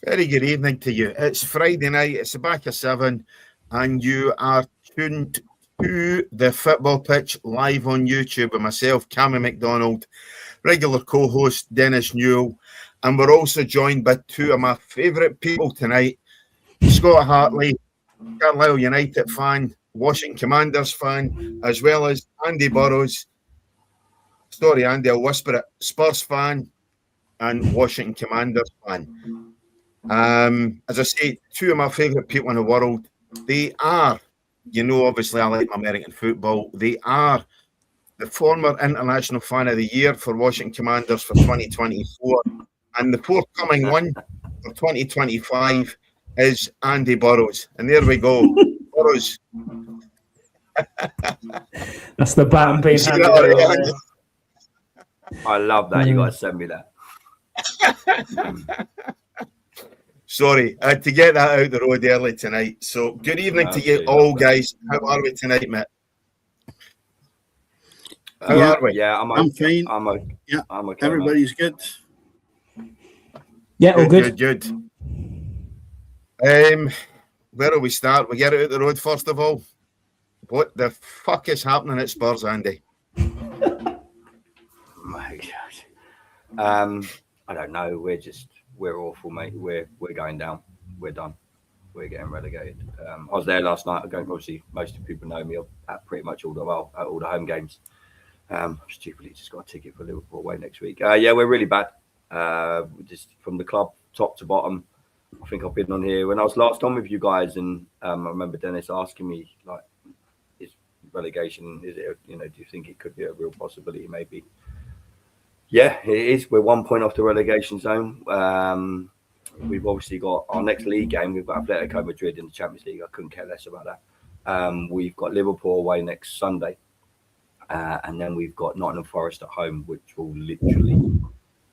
Very good evening to you. It's Friday night, it's the back of 7, and you are tuned to the football pitch live on YouTube with myself, Cammy McDonald, regular co-host Dennis Newell, and we're also joined by two of my favourite people tonight, Scott Hartley, Carlisle United fan, Washington Commanders fan, as well as Andy Burrows. Sorry, Andy, I'll whisper it. Spurs fan and Washington Commanders fan. As I say, two of my favourite people in the world. They are, obviously I like American football. They are the former International Fan of the Year for Washington Commanders for 2024. And the forthcoming one for 2025 is Andy Burrows. And there we go. Burrows. That's the baton being handed. I love that. You got to send me that. Sorry, I had to get that out the road early tonight. So, good evening to you all, guys. How are we tonight, mate? How are we? Yeah, I'm fine. I'm okay. Everybody's good. Yeah, all good. Good. Where do we start? We get it out the road first of all. What the fuck is happening at Spurs, Andy? My God. I don't know. We're awful, mate. We're going down. We're done. We're getting relegated. I was there last night. Obviously, most of the people know me at pretty much all the home games. Stupidly just got a ticket for Liverpool away next week. Yeah, we're really bad. Just from the club, top to bottom. I think I've been on here when I was last on with you guys, and I remember Dennis asking me, like, is relegation, is it, do you think it could be a real possibility? Maybe. Yeah, it is. We're 1 point off the relegation zone. We've obviously got our next league game. We've got Atletico Madrid in the Champions League. I couldn't care less about that. We've got Liverpool away next Sunday. And then we've got Nottingham Forest at home, which will literally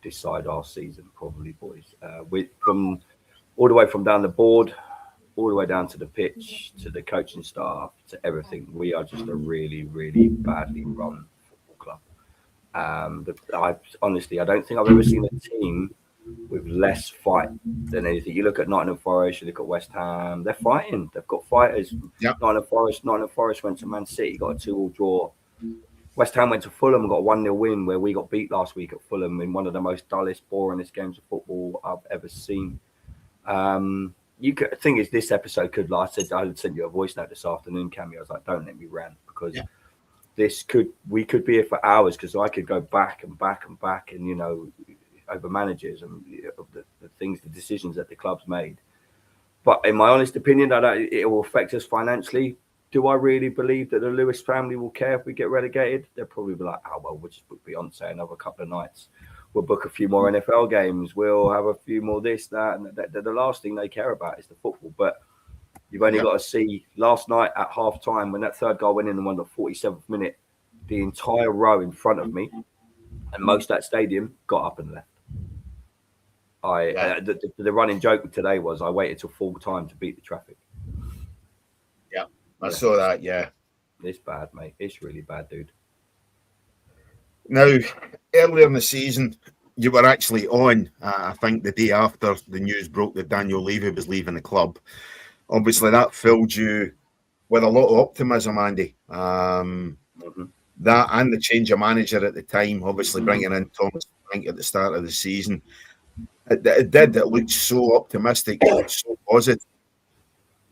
decide our season, probably, boys. From all the way from down the board, all the way down to the pitch, to the coaching staff, to everything. We are just a really, really badly run football club. I don't think I've ever seen a team with less fight than anything. You look at Nottingham Forest, you look at West Ham, they're fighting. They've got fighters. Yep. Nottingham Forest went to Man City, got a 2-2 draw. West Ham went to Fulham and got a 1-0 win, where we got beat last week at Fulham in one of the most dullest, boringest games of football I've ever seen. Thing is, this episode could last. I sent you a voice note this afternoon, Cammy. I was like, don't let me rant, because we could be here for hours, because I could go back and back and back and, over managers and the decisions that the club's made. But in my honest opinion, it will affect us financially. Do I really believe that the Lewis family will care if we get relegated? They'll probably be like, we'll just book Beyonce another couple of nights. We'll book a few more NFL games. We'll have a few more this, that. And the last thing they care about is the football. But you've only got to see last night at half-time, when that third goal went in and won the 47th minute, the entire row in front of me and most of that stadium got up and left. The running joke today was I waited till full time to beat the traffic. I saw that, yeah. It's bad, mate. It's really bad, dude. Now, earlier in the season, you were actually on, I think, the day after the news broke that Daniel Levy was leaving the club. Obviously, that filled you with a lot of optimism, Andy. That and the change of manager at the time, obviously bringing in Thomas Frank at the start of the season. It looked so optimistic, it looked so positive.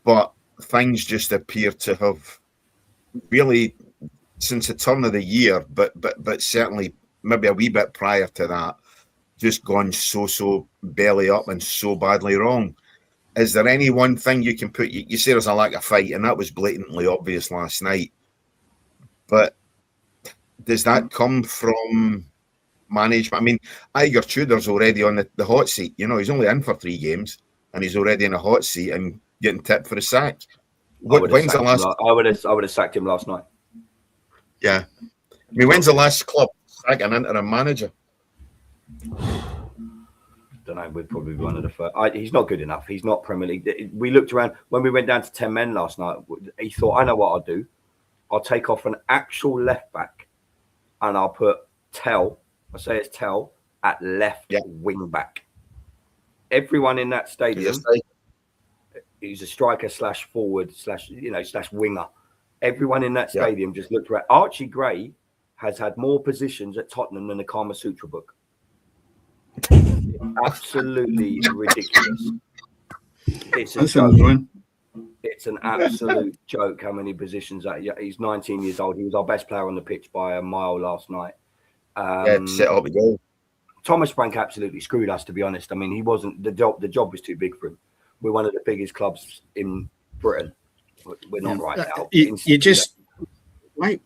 But things just appear to have really, since the turn of the year, but certainly maybe a wee bit prior to that, just gone so belly up and so badly wrong. Is there any one thing you can put? You say there's a lack of fight, and that was blatantly obvious last night. But does that come from management? I mean, Igor Tudor's already on the hot seat. He's only in for 3 games, and he's already in a hot seat and getting tipped for a sack. I would have sacked him last night. Yeah. I mean, when's the last club sack an interim manager? Don't know. We'd probably be one of the first. He's not good enough. He's not Premier League. We looked around when we went down to 10 men last night. He thought, I know what I'll do. I'll take off an actual left back and I'll put Tell I say it's Tell at left wing back. Everyone in that stadium, he's a striker slash forward slash winger. Everyone in that stadium just looked around. Archie Gray has had more positions at Tottenham than the Kama Sutra book. Absolutely ridiculous. It's a joke. It's an absolute joke how many positions that he's 19 years old. He was our best player on the pitch by a mile last night. Set up a goal. Thomas Frank absolutely screwed us, to be honest. I mean, he wasn't the job was too big for him. We're one of the biggest clubs in Britain. We're not right now.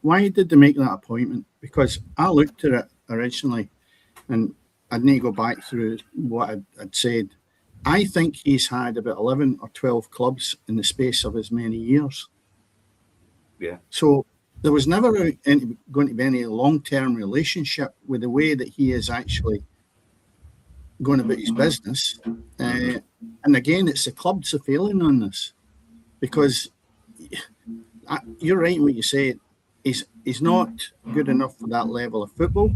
Why did they make that appointment? Because I looked at it originally, and I'd need to go back through what I'd said. I think he's had about 11 or 12 clubs in the space of as many years. Yeah. So there was never going to be any long-term relationship with the way that he is actually going about his business. And again, it's the clubs are failing on this, because you're right in what you say. He's not good enough for that level of football.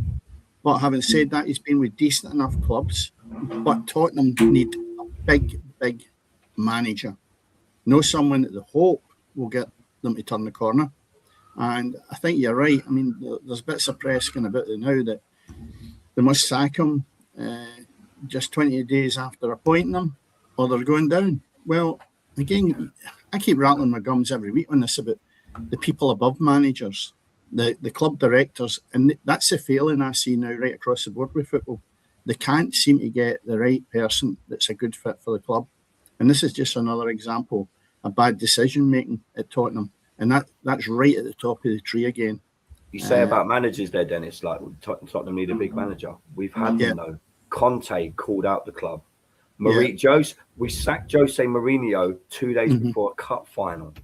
But having said that, he's been with decent enough clubs. But Tottenham need a big manager. Know someone that they hope will get them to turn the corner. And I think you're right. I mean, there's bits of press going about it now that they must sack him just 20 days after appointing him, or they're going down. Well, again, I keep rattling my gums every week on this about the people above managers, the club directors, and that's the failing I see now right across the board with football. They can't seem to get the right person that's a good fit for the club. And this is just another example of bad decision-making at Tottenham. And that's right at the top of the tree again. You say about managers there, Dennis, like Tottenham need a big manager. We've had them, though. Conte called out the club. We sacked Jose Mourinho 2 days before a cup final.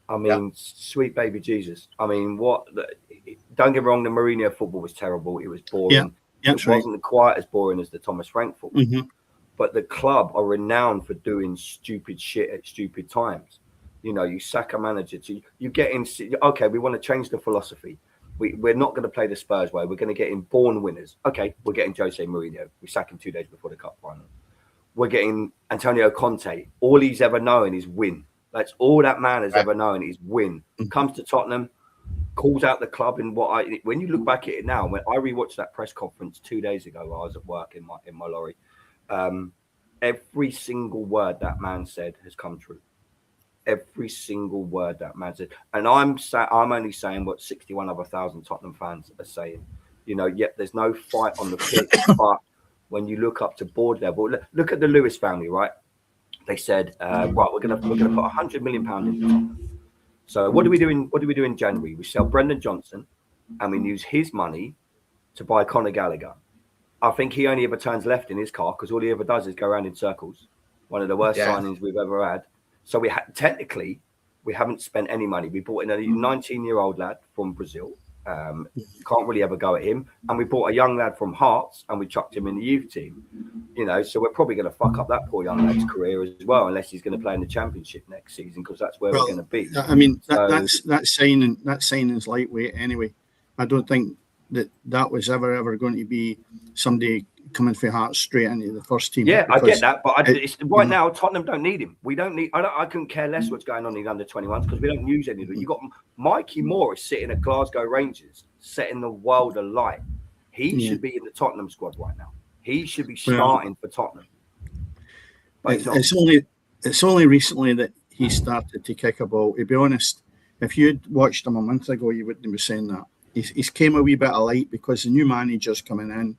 I mean, sweet baby Jesus. I mean, don't get me wrong, the Mourinho football was terrible. It was boring. It wasn't quite as boring as the Thomas Frank football. But the club are renowned for doing stupid shit at stupid times. You know, you sack a manager, you get in. Okay, we want to change the philosophy. We're not going to play the Spurs way. We're going to get in born winners. Okay, we're getting Jose Mourinho. We sack him 2 days before the cup final. We're getting Antonio Conte. All he's ever known is win. That's all that man has ever known is win. Comes to Tottenham, calls out the club. And when you look back at it now, when I rewatched that press conference 2 days ago, while I was at work in my lorry. Every single word that man said has come true. Every single word that man said, and I'm only saying what 61 other thousand Tottenham fans are saying. You know, yet there's no fight on the pitch. But when you look up to board level, look at the Lewis family, right? They said, right, we're gonna put £100 million in Tottenham. So what do we do in January? We sell Brendan Johnson, and we use his money to buy Conor Gallagher. I think he only ever turns left in his car because all he ever does is go around in circles. One of the worst signings we've ever had. So technically, we haven't spent any money. We bought in a 19-year-old lad from Brazil. Can't really ever go at him. And we bought a young lad from Hearts and we chucked him in the youth team. You know, so we're probably going to fuck up that poor young lad's career as well, unless he's going to play in the Championship next season, because that's where we're going to be. I mean, that signing's lightweight anyway. I don't think that was ever going to be somebody coming for Hearts straight into the first team. Yeah, I get that, but right now Tottenham don't need him. We don't need. I couldn't care less what's going on in the under-21s because we don't use any of it. You got Mikey Moore is sitting at Glasgow Rangers, setting the world alight. He should be in the Tottenham squad right now. He should be starting for Tottenham. But it's only recently that he started to kick a ball. To be honest, if you'd watched him a month ago, you wouldn't be saying that. He's came a wee bit of light because the new manager's coming in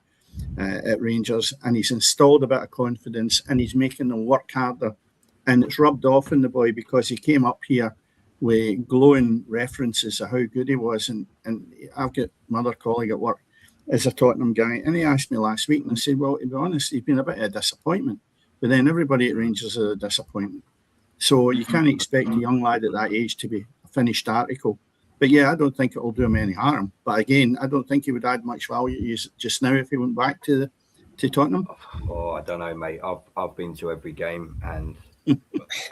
at Rangers, and he's installed a bit of confidence, and he's making them work harder. And it's rubbed off on the boy because he came up here with glowing references of how good he was. And I've got my other colleague at work is a Tottenham guy, and he asked me last week, and I said, well, to be honest, he's been a bit of a disappointment. But then everybody at Rangers is a disappointment. So you can't expect a young lad at that age to be a finished article. But yeah, I don't think it will do him any harm. But again, I don't think he would add much value just now if he went back to Tottenham. Oh, I don't know, mate. I've been to every game and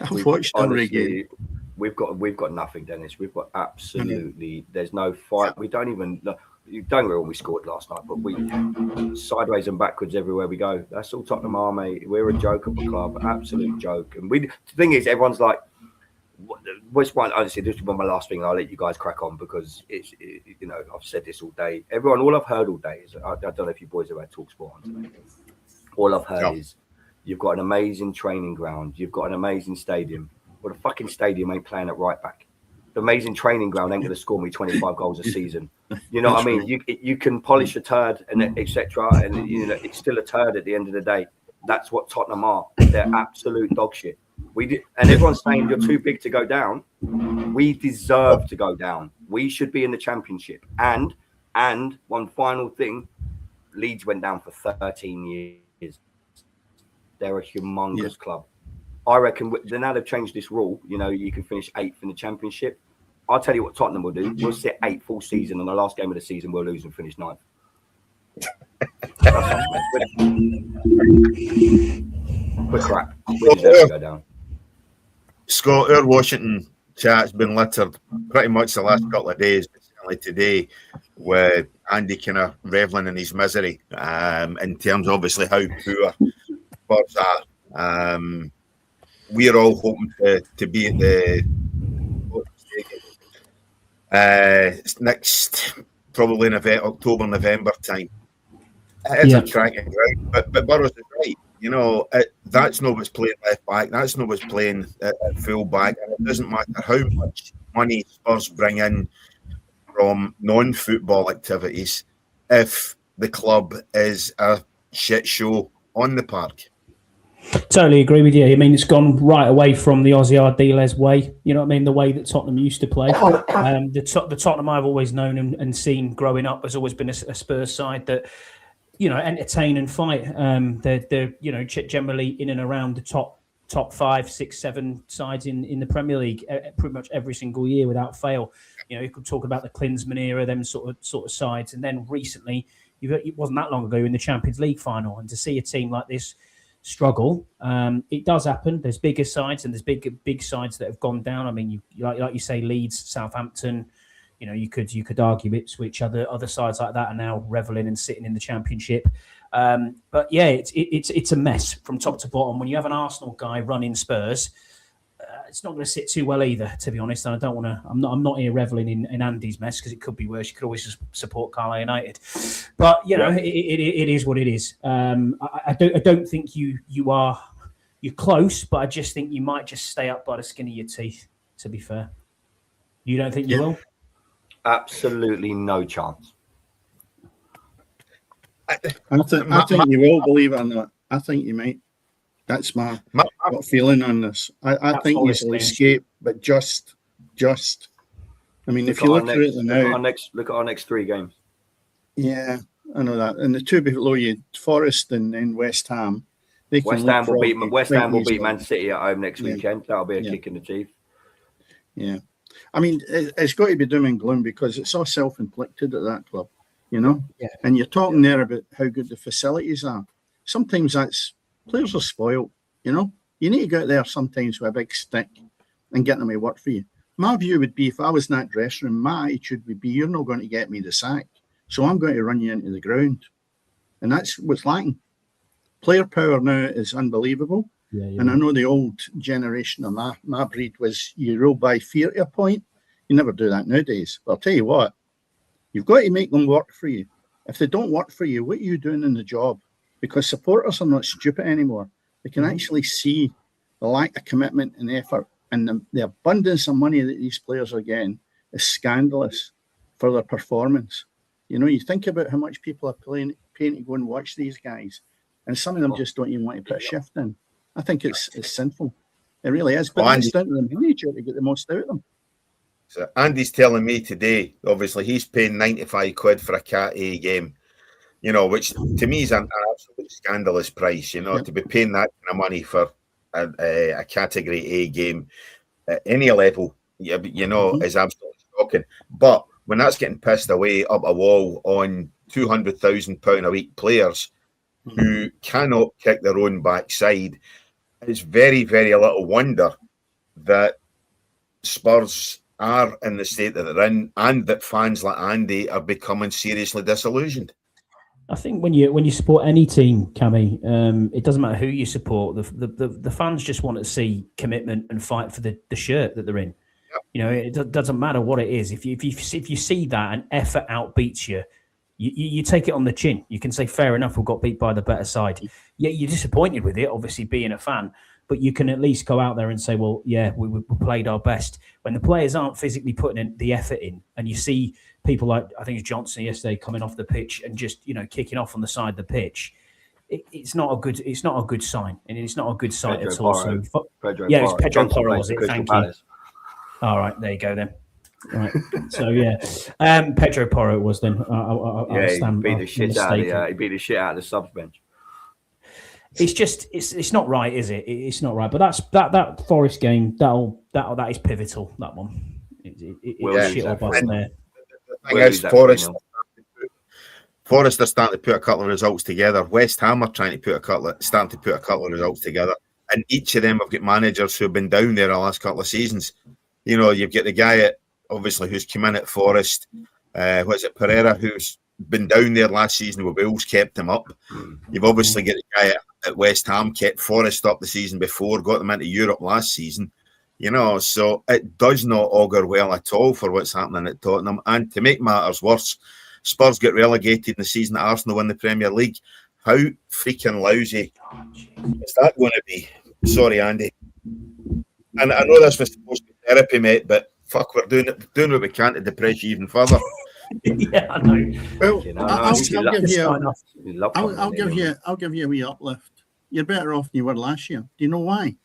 I've watched every game. We've got nothing, Dennis. We've got absolutely. There's no fight. We don't even. You don't get all we scored last night, but we sideways and backwards everywhere we go. That's all Tottenham are, mate. We're a joke of a club, absolute joke. And the thing is, everyone's like, which one? Honestly, this is my last thing. I'll let you guys crack on because I've said this all day. All I've heard all day is I don't know if you boys have had TalkSport on today. All I've heard is you've got an amazing training ground, you've got an amazing stadium. Well, the fucking stadium ain't playing at right back. The amazing training ground ain't going to score me 25 goals a season. You know what I mean? You can polish a turd and etc. And it's still a turd at the end of the day. That's what Tottenham are. They're absolute dog shit. And everyone's saying you're too big to go down. We deserve to go down. We should be in the Championship. And one final thing, Leeds went down for 13 years. They're a humongous club. I reckon now they've changed this rule. You can finish 8th in the Championship. I'll tell you what Tottenham will do. We'll sit 8th full season, and the last game of the season we'll lose and finish 9th. We're crap. We deserve to go down. Scott, our Washington chat's been littered pretty much the last couple of days, but certainly today, with Andy kind of reveling in his misery in terms of obviously how poor Spurs are. We're all hoping to be at the next, probably in October, November time. It's a tracking ground, but Burrows is right. That's not what's playing left back. That's not what's playing at full back. And it doesn't matter how much money Spurs bring in from non-football activities if the club is a shit show on the park. Totally agree with you. I mean, it's gone right away from the Ozzy Ardiles way. You know what I mean? The way that Tottenham used to play. The Tottenham I've always known and seen growing up has always been a Spurs side that, entertain and fight. They're generally in and around the top 5, 6, 7 sides in the Premier League pretty much every single year without fail. You could talk about the Klinsmann era, them sort of sides, and then recently, it wasn't that long ago in the Champions League final, and to see a team like this struggle, it does happen. There's bigger sides and there's big sides that have gone down. I mean, like you say, Leeds, Southampton. You could argue Ipswich, other sides like that are now reveling and sitting in the Championship. But yeah, it's a mess from top to bottom. When you have an Arsenal guy running Spurs, it's not going to sit too well either, to be honest. And I don't want to. I'm not here reveling in Andy's mess because it could be worse. You could always just support Carlisle United, but it is what it is. I don't think you're close, but I just think you might just stay up by the skin of your teeth. To be fair, you don't think you will? Absolutely no chance. I think you will, believe it or not. I think you might. That's my feeling on this. I think you'll escape, but just. I mean, if you look at it now, look at our next 3 games. Yeah, I know that. And the 2 below you, Forest and West Ham. West Ham will beat Man City at home next weekend. That'll be a kick in the teeth. Yeah. I mean, it's got to be doom and gloom because it's all self-inflicted at that club, Yeah. And you're talking there about how good the facilities are. Sometimes players are spoiled, You need to go out there sometimes with a big stick and get them to work for you. My view would be if I was in that dressing room, my attitude would be, you're not going to get me the sack. So I'm going to run you into the ground. And that's what's lacking. Player power now is unbelievable. Yeah. And I know the old generation of my breed was you roll by fear to a point. You never do that nowadays. But I'll tell you what, you've got to make them work for you. If they don't work for you, what are you doing in the job? Because supporters are not stupid anymore. They can actually see the lack of commitment and effort, and the abundance of money that these players are getting is scandalous for their performance. You think about how much people are paying to go and watch these guys, and some of them just don't even want to put a shift in. I think it's sinful. It really is. But it's down to the manager to get the most out of them. So Andy's telling me today, obviously, he's paying 95 quid for a Cat A game, which to me is an absolutely scandalous price, to be paying that kind of money for a Category A game at any level, is absolutely shocking. But when that's getting pissed away up a wall on £200,000 a week players who cannot kick their own backside, it's very, very little wonder that Spurs are in the state that they're in, and that fans like Andy are becoming seriously disillusioned. I think when you support any team, Cammy, it doesn't matter who you support. The fans just want to see commitment and fight for the shirt that they're in. Yep. You know, it doesn't matter what it is. If you see that and effort outbeats you, you take it on the chin. You can say, fair enough, we got beat by the better side. Yeah, you're disappointed with it, obviously being a fan, but you can at least go out there and say, well, yeah, we played our best. When the players aren't physically putting the effort in, and you see people like, I think it was Johnson yesterday, coming off the pitch and just, you know, kicking off on the side of the pitch, it's not a good sign, and it's not a good sight at all. So, it was Pedro Porro, was it? Thank you. All right, there you go then. Right, so yeah, Pedro Porro was then. He beat the shit out of the subs bench. It's just it's not right, is it? It's not right. But that Forest game that is pivotal. That one, it's shit up us there. The Forest are starting to put a couple of results together. West Ham are starting to put a couple of results together, and each of them have got managers who have been down there the last couple of seasons. You know, you've got the guy obviously who's come in at Forest. Pereira, who's been down there last season with Wales, kept him up. You've obviously got the guy at West Ham, kept Forest up the season before, got them into Europe last season. You know, so it does not augur well at all for what's happening at Tottenham. And to make matters worse, Spurs get relegated in the season that Arsenal win the Premier League. How freaking lousy is that going to be? Sorry, Andy. And I know this was supposed to be therapy, mate, but fuck, we're doing what we can to depress you even further. Yeah, I know. Well, I'll give you a wee uplift. You're better off than you were last year. Do you know why?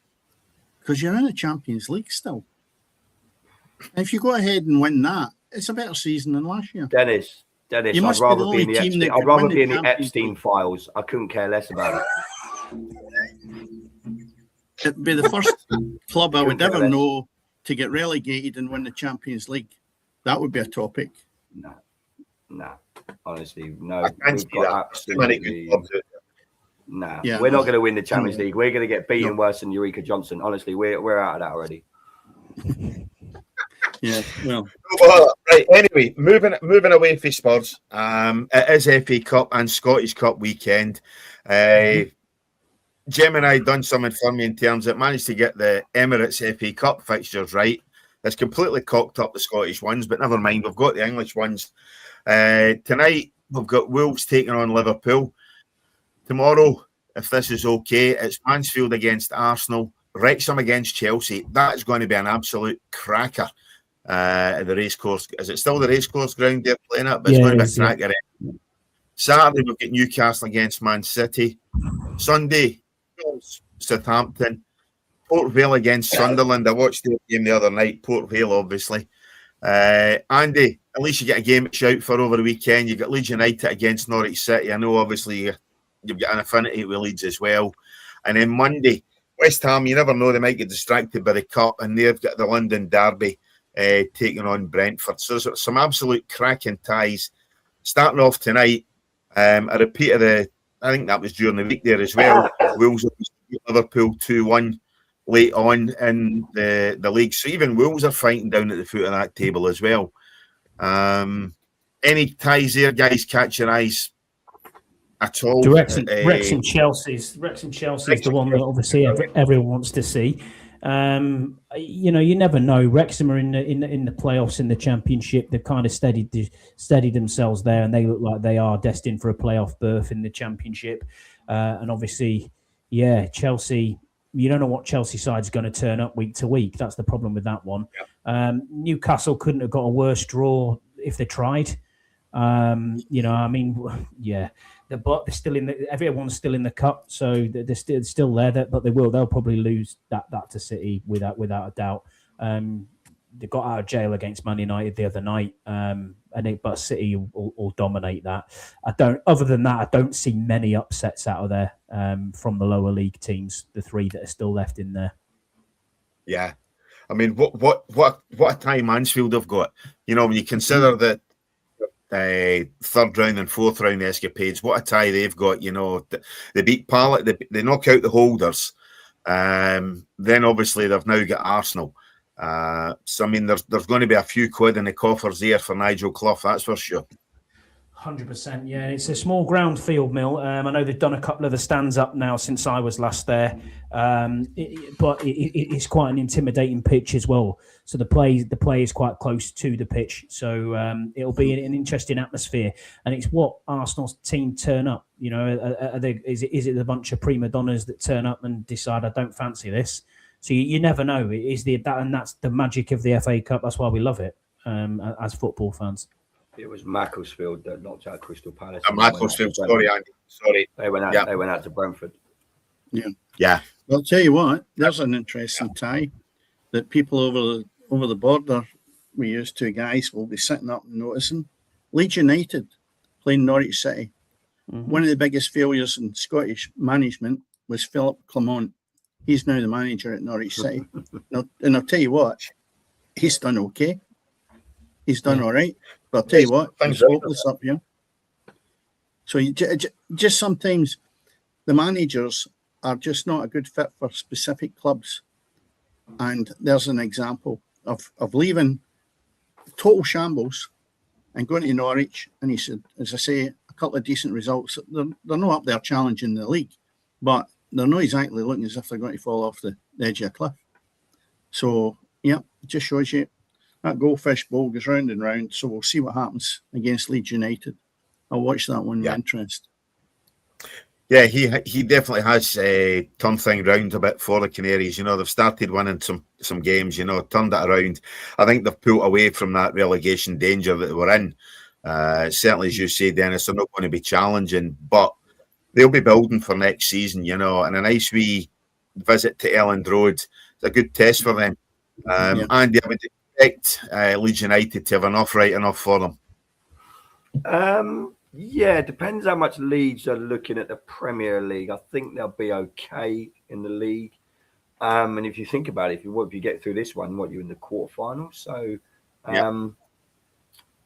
Because you're in the Champions League still. And if you go ahead and win that, it's a better season than last year. Dennis, I'd rather be in the Epstein files. I couldn't care less about it. It'd be the first club I would ever know to get relegated and win the Champions League. That would be a topic. No. Honestly, no. I can't see that. Nah, we're not going to win the Champions League. We're going to get beaten worse than Eureka Johnson. Honestly, we're out of that already. Yeah, well. Right, anyway, moving away from Spurs. It is FA Cup and Scottish Cup weekend. Gemini done something for me in terms of managed to get the Emirates FA Cup fixtures right. It's completely cocked up the Scottish ones, but never mind. We've got the English ones. Tonight, we've got Wolves taking on Liverpool. Tomorrow, if this is okay, it's Mansfield against Arsenal, Wrexham against Chelsea. That is going to be an absolute cracker at the racecourse. Is it still the racecourse ground they're playing at? But it's going to be a cracker. Yeah. Saturday, we've got Newcastle against Man City. Sunday, Southampton. Port Vale against Sunderland. I watched the game the other night. Port Vale, obviously. Andy, at least you get a game to shout for over the weekend. You got Leeds United against Norwich City. I know, obviously, you've got an affinity with Leeds as well. And then Monday, West Ham, you never know, they might get distracted by the cup, and they've got the London Derby taking on Brentford. So there's some absolute cracking ties. Starting off tonight, a repeat of I think that was during the week there as well. Wolves beat Liverpool 2-1 late on in the league. So even Wolves are fighting down at the foot of that table as well. Any ties there, guys, catch your eyes at all? Wrexham Chelsea's the one that obviously everyone wants to see. You know, you never know. Wrexham are in the playoffs in the Championship. They've kind of steadied themselves there, and they look like they are destined for a playoff berth in the Championship. And obviously, Chelsea. You don't know what Chelsea side's going to turn up week to week. That's the problem with that one. Yep. Newcastle couldn't have got a worse draw if they tried. You know, I mean, yeah. But they're still everyone's still in the cup, so they're still there. But they'll probably lose that to City without a doubt. They got out of jail against Man United the other night, but City will dominate that. Other than that, I don't see many upsets out of there from the lower league teams. The three that are still left in there. Yeah, I mean, what a time Mansfield have got. You know, when you consider that. Third round and fourth round escapades, what a tie they've got. You know, they beat Palace, they knock out the holders. Then obviously they've now got Arsenal. So I mean, there's going to be a few quid in the coffers there for Nigel Clough, that's for sure. 100%, yeah. It's a small ground field, Mill. I know they've done a couple of the stands up now since I was last there, but it's quite an intimidating pitch as well. So the play is quite close to the pitch, so it'll be an interesting atmosphere. And it's what Arsenal's team turn up. You know, is it a bunch of prima donnas that turn up and decide I don't fancy this? So you never know. It is and that's the magic of the FA Cup. That's why we love it as football fans. It was Macclesfield that knocked out Crystal Palace. Macclesfield, sorry, Andy. Sorry. They went out. Yeah. They went out to Brentford. Yeah. Well, I'll tell you what. There's an interesting tie that people over the border, we used to guys, will be sitting up and noticing. Leeds United playing Norwich City. Mm-hmm. One of the biggest failures in Scottish management was Philip Clement. He's now the manager at Norwich City. And I'll tell you what, he's done okay. He's done all right. But I'll tell you what, he's hopeless up here. So just sometimes the managers are just not a good fit for specific clubs. And there's an example of leaving total shambles and going to Norwich. And he said, as I say, a couple of decent results. They're not up there challenging the league, but they're not exactly looking as if they're going to fall off the edge of a cliff. So, yeah, it just shows you that goldfish bowl goes round and round. So we'll see what happens against Leeds United. I'll watch that one with interest. Yeah, he definitely has turned things round a bit for the Canaries. You know, they've started winning some games, you know, turned it around. I think they've pulled away from that relegation danger that they were in. Certainly, as you say, Dennis, they're not going to be challenging, but they'll be building for next season, you know, and a nice wee visit to Elland Road. It's a good test for them. And I would expect Leeds United to have enough right enough for them. Yeah, it depends how much Leeds are looking at the Premier League. I think they'll be okay in the league. And if you think about it, if you get through this one, you're in the quarterfinals. So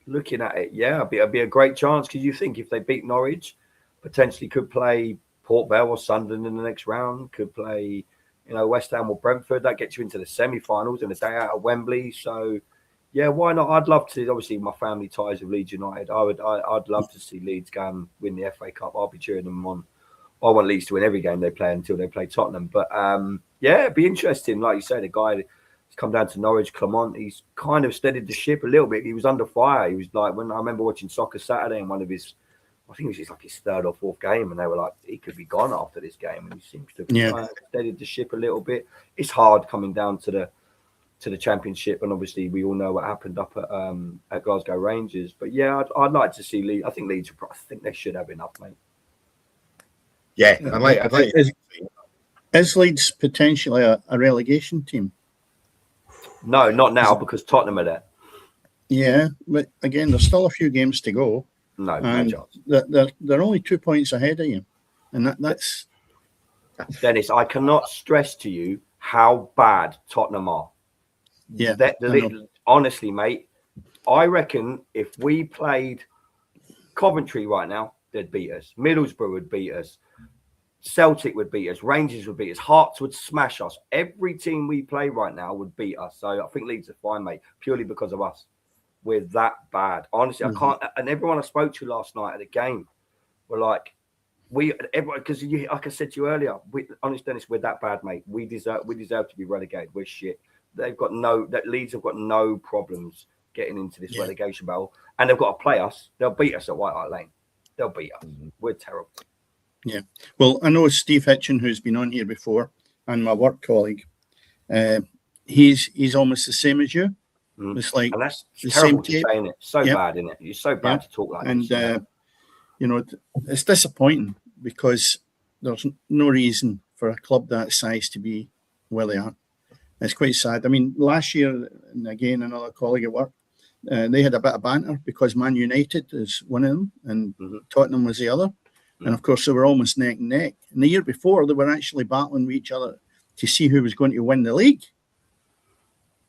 looking at it, it'd be a great chance, because you think if they beat Norwich, potentially could play Port Vale or Sunderland in the next round, could play, you know, West Ham or Brentford. That gets you into the semi-finals and a day out of Wembley. So, yeah, why not? I'd love to. Obviously, my family ties with Leeds United. I'd love to see Leeds go and win the FA Cup. I'll be cheering them on. I want Leeds to win every game they play until they play Tottenham. But it'd be interesting. Like you say, the guy that's come down to Norwich, Clement, he's kind of steadied the ship a little bit. He was under fire. He was like, when I remember watching Soccer Saturday, and one of his, I think it was just like his third or fourth game, and they were like, he could be gone after this game, and he seems to have steadied the ship a little bit. It's hard coming down to the Championship, and obviously we all know what happened up at Glasgow Rangers. But yeah, I'd like to see Leeds. I think Leeds, I think they should have enough, mate. Yeah, I'd like. Is Leeds potentially a relegation team? No, not now, because Tottenham are there. Yeah, but again, there's still a few games to go. No chance. They're only 2 points ahead of you, and that's. Dennis, I cannot stress to you how bad Tottenham are. Yeah, honestly, mate, I reckon if we played Coventry right now, they'd beat us. Middlesbrough would beat us. Celtic would beat us. Rangers would beat us. Hearts would smash us. Every team we play right now would beat us. So I think Leeds are fine, mate, purely because of us. We're that bad. Honestly, I can't. And everyone I spoke to last night at the game were like, because like I said to you earlier, honest Dennis, we're that bad, mate. We deserve to be relegated. We're shit. Leeds have got no problems getting into this relegation battle, and they've got to play us. They'll beat us at White Hart Lane. They'll beat us. We're terrible. Yeah. Well, I know Steve Hitchin, who's been on here before, and my work colleague. He's almost the same as you. It's like, and that's terrible to say, it? So bad, isn't it? It's so bad to talk like and, this. And you know, it's disappointing because there's no reason for a club that size to be where they are. It's quite sad. I mean, last year, and again, another colleague at work, they had a bit of banter because Man United is one of them and Tottenham was the other. And of course, they were almost neck and neck. And the year before, they were actually battling with each other to see who was going to win the league.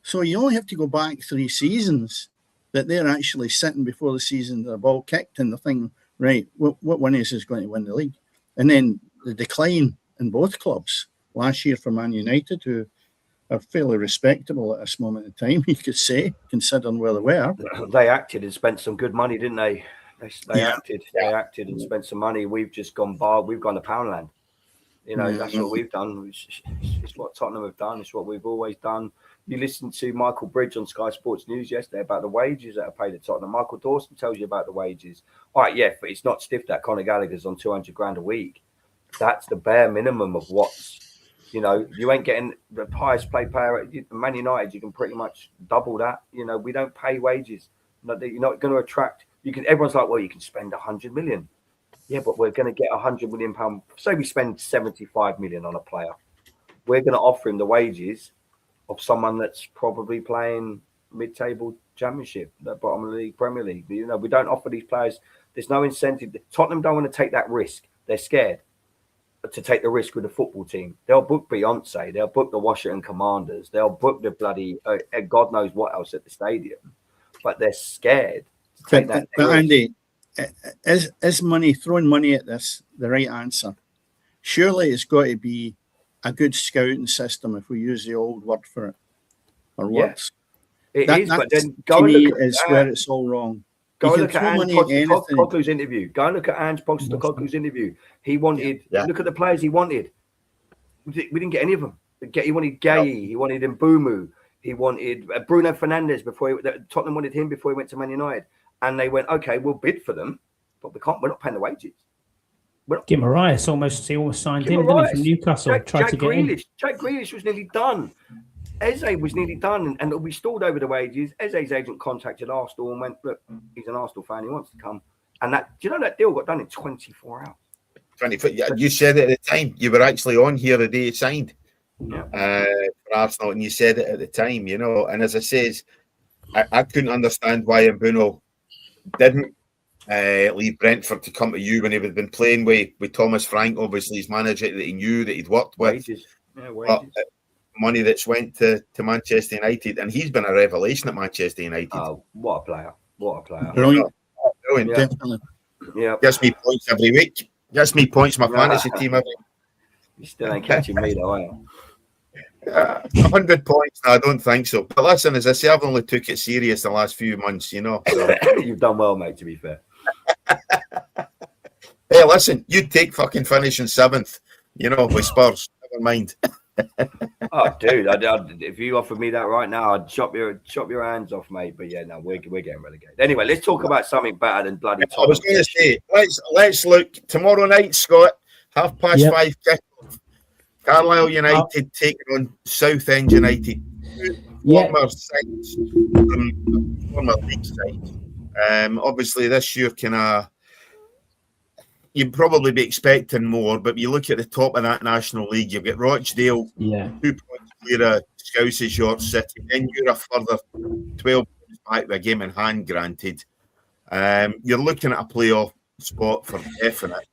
So you only have to go back 3 seasons that they're actually sitting before the season, the ball kicked, and the thing, right, what one is going to win the league? And then the decline in both clubs last year for Man United, who are fairly respectable at this moment in time, you could say, considering where they were. They acted and spent some good money, didn't they? They acted and spent some money. We've just gone we've gone to Poundland. That's what we've done. It's what Tottenham have done. It's what we've always done. You listened to Michael Bridge on Sky Sports News yesterday about the wages that are paid at Tottenham. Michael Dawson tells you about the wages. All right, but it's not stiff that Conor Gallagher's on 200 grand a week. That's the bare minimum of what's, you ain't getting the highest paid player at Man United. You can pretty much double that. We don't pay wages. You're not going to attract. Everyone's like, well, you can spend 100 million. Yeah, but we're going to get £100 million. Say we spend 75 million on a player. We're going to offer him the wages of someone that's probably playing mid-table championship, the bottom of the league, Premier League. We don't offer these players. There's no incentive. Tottenham don't want to take that risk. They're scared to take the risk with the football team. They'll book Beyonce. They'll book the Washington Commanders. They'll book the bloody God knows what else at the stadium. But they're scared to take that risk. Andy, is throwing money at this the right answer? Surely it's got to be a good scouting system, if we use the old word for it, or words. It is, but then go and look at where it's all wrong. Go and look at Ange Postecoglou's interview. Go and look at Ange Postecoglou's interview. He wanted, look at the players he wanted. We didn't get any of them. He wanted Gay, he wanted Mbumu, he wanted Bruno Fernandes Tottenham wanted him before he went to Man United. And they went, okay, we'll bid for them, but we're not paying the wages. Kim Marias almost signed him, didn't he, from Newcastle? Jack Grealish was nearly done. Eze was nearly done, and we stalled over the wages. Eze's agent contacted Arsenal and went, look, he's an Arsenal fan, he wants to come. And that deal got done in 24 hours. 24. You said it at the time. You were actually on here the day it signed for Arsenal, and you said it at the time, And as I says, I couldn't understand why Mbumo didn't leave Brentford to come to you when he had been playing with Thomas Frank, obviously his manager that he knew, that he'd worked with. Wages. Money that's went to Manchester United, and he's been a revelation at Manchester United. Oh, what a player. Brilliant. Yeah. Definitely. Yeah. Gets me points every week. Gets me points my fantasy team every week. You still ain't catching me though, are you? 100 points? No, I don't think so. But listen, as I say, I've only took it serious the last few months, So. You've done well, mate, to be fair. Hey, listen, you'd take fucking finishing 7th, with Spurs. Never mind. Oh, dude, if you offered me that right now, I'd chop your hands off, mate. But yeah, no, we're getting relegated. Anyway, let's talk about something better than bloody Tottenham. I was going to say, let's look tomorrow night, Scott, 5:30 kickoff. Carlisle United taking on Southend United. Former sides, former league sides. Obviously, this year you'd probably be expecting more, but you look at the top of that National League, you've got Rochdale, 2 points clear of Scouse's York City, then you're a further 12 points back with a game in hand, granted. You're looking at a playoff spot for definite.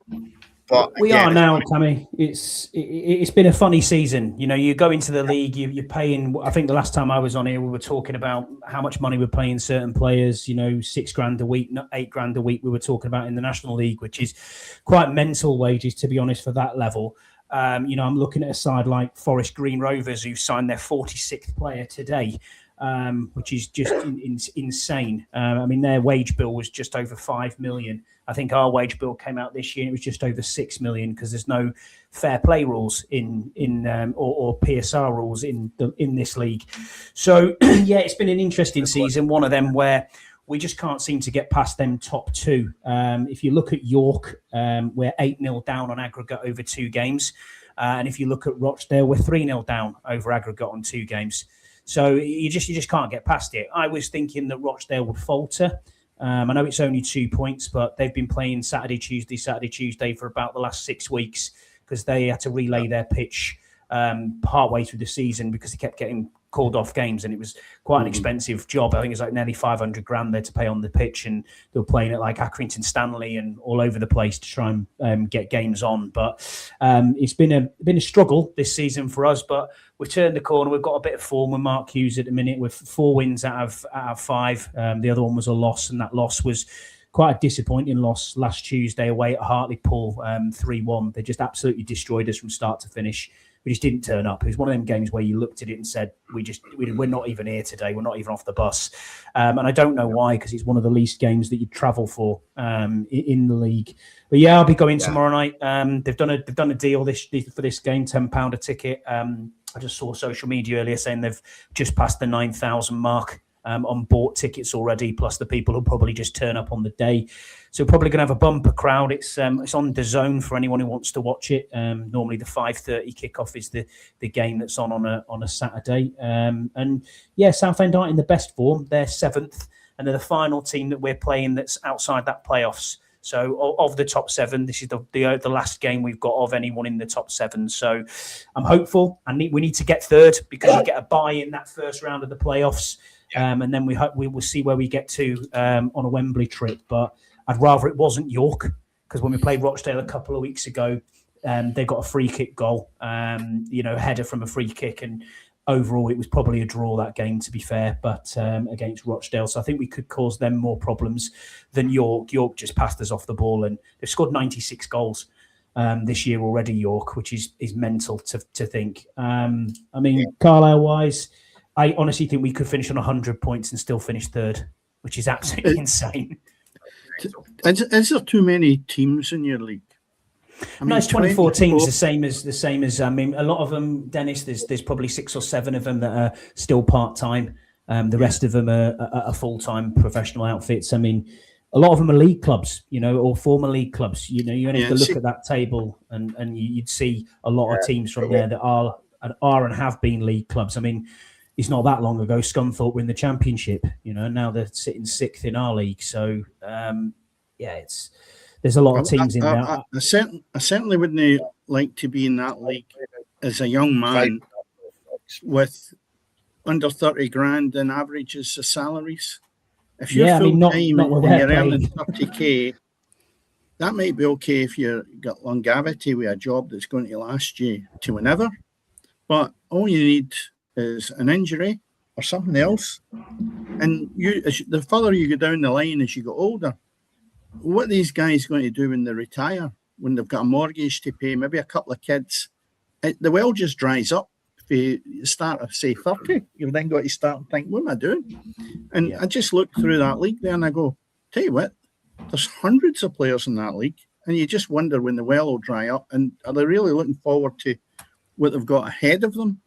But we are now, Tammy. It's been a funny season. You go into the league, you're paying. I think the last time I was on here, we were talking about how much money we're paying certain players. $6,000 a week, not $8,000 a week. We were talking about in the National League, which is quite mental wages, to be honest, for that level. I'm looking at a side like Forest Green Rovers, who signed their 46th player today. Which is just insane. Their wage bill was just over 5 million. I think our wage bill came out this year and it was just over 6 million because there's no fair play rules or PSR rules in this league. So it's been an interesting season. One of them where we just can't seem to get past them top two. If you look at York, we're 8-0 down on aggregate over 2 games, and if you look at Rochdale, we're 3-0 down over aggregate on 2 games. So you just can't get past it. I was thinking that Rochdale would falter. I know it's only 2 points, but they've been playing Saturday, Tuesday for about the last 6 weeks because they had to relay their pitch partway through the season because they kept getting called off games, and it was quite an expensive job. I think it's like nearly 500 grand there to pay on the pitch, and they were playing at like Accrington Stanley and all over the place to try and get games on. But it's been a struggle this season for us, but we've turned the corner. We've got a bit of form with Mark Hughes at the minute with 4 wins out of 5. The other one was a loss, and that loss was quite a disappointing loss last Tuesday away at Hartlepool, 3-1. They just absolutely destroyed us from start to finish. we just didn't turn up. It was one of them games where you looked at it and said, we're not even here today. We're not even off the bus. And I don't know why, because it's one of the least games that you'd travel for in the league. But yeah, I'll be going tomorrow night. They've done a deal for this game, £10 a ticket. I just saw social media earlier saying they've just passed the 9,000 mark on bought tickets already, plus the people who'll probably just turn up on the day. So probably going to have a bumper crowd. It's on DAZN for anyone who wants to watch it. Normally the 5:30 kickoff is the game that's on a Saturday. And yeah, Southend aren't in the best form. They're 7th, and they're the final team that we're playing that's outside that playoffs. So of the top 7, this is the last game we've got of anyone in the top 7. So I'm hopeful. We need to get 3rd because you get a bye in that first round of the playoffs. And then we will see where we get to on a Wembley trip. But I'd rather it wasn't York, because when we played Rochdale a couple of weeks ago, they got a free kick goal, header from a free kick. And overall, it was probably a draw that game, to be fair, but against Rochdale. So I think we could cause them more problems than York. York just passed us off the ball, and they've scored 96 goals this year already, York, which is mental to think. Carlisle-wise, I honestly think we could finish on 100 points and still finish 3rd, which is absolutely insane. Is there too many teams in your league? No, it's 24 teams, the same as. I mean, a lot of them, Dennis. There's probably 6 or 7 of them that are still part time. The rest of them are full time professional outfits. I mean, a lot of them are league clubs, or former league clubs. You only have to look at that table, and you'd see a lot of teams from there that are and have been league clubs. I mean, it's not that long ago Scunthorpe were in the Championship, now they're sitting 6th in our league. So there's a lot of teams in there. I certainly wouldn't like to be in that league as a young man with under 30 grand in averages of salaries. If you're full time and you're earning 30k, that might be okay if you've got longevity with a job that's going to last you to whenever. But all you need is an injury or something else. And the further you go down the line as you get older, what are these guys going to do when they retire, when they've got a mortgage to pay, maybe a couple of kids? The well just dries up. If you start at, say, 30, you've then got to start and think, what am I doing? And I just look through that league there and I go, tell you what, there's hundreds of players in that league. And you just wonder when the well will dry up. And are they really looking forward to what they've got ahead of them?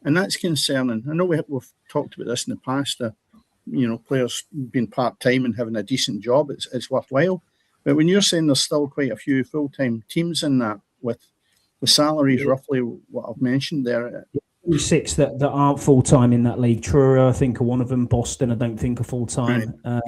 And that's concerning. I know we've talked about this in the past, players being part-time and having a decent job, it's worthwhile. But when you're saying there's still quite a few full-time teams in that with the salaries roughly what I've mentioned there. 6 that aren't full-time in that league. Truro, I think, are one of them. Boston, I don't think, are full-time. Right.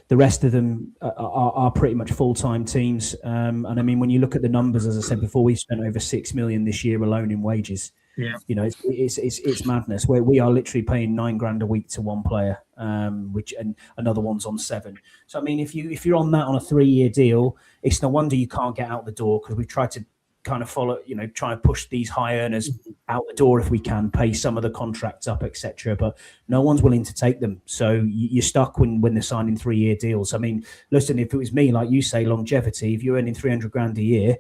The rest of them are pretty much full-time teams. And I mean, when you look at the numbers, as I said before, we spent over 6 million this year alone in wages. Yeah, it's madness. Where we are literally paying $9,000 a week to one player, and another one's on 7. So I mean, if you're on that on a 3-year deal, it's no wonder you can't get out the door, because we've tried to kind of follow, try and push these high earners out the door if we can, pay some of the contracts up, etc. But no one's willing to take them. So you're stuck when they're signing 3-year deals. I mean, listen, if it was me, like you say, longevity, if you're earning $300,000 a year.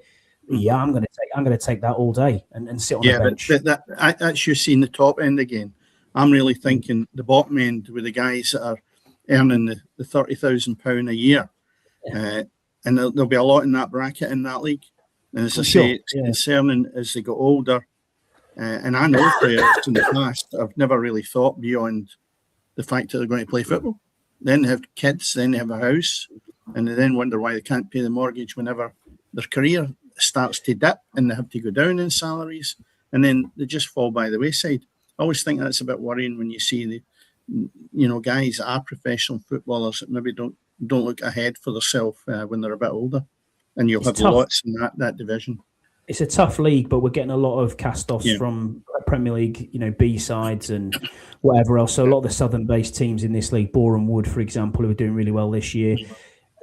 Yeah, I'm going to take that all day and sit on the bench. But that's you seeing the top end again. I'm really thinking the bottom end with the guys that are earning the £30,000 a year, and there'll be a lot in that bracket in that league. And as I say, it's concerning as they get older. And I know players in the past I've never really thought beyond the fact that they're going to play football. Then they have kids, then they have a house, and they then wonder why they can't pay the mortgage whenever their career starts to dip and they have to go down in salaries, and then they just fall by the wayside. I always think that's a bit worrying when you see the guys that are professional footballers that maybe don't look ahead for themselves when they're a bit older, and you'll have lots in that division. It's a tough league, but we're getting a lot of cast-offs from Premier League, B sides and whatever else. So a lot of the southern-based teams in this league, Boreham Wood, for example, who are doing really well this year.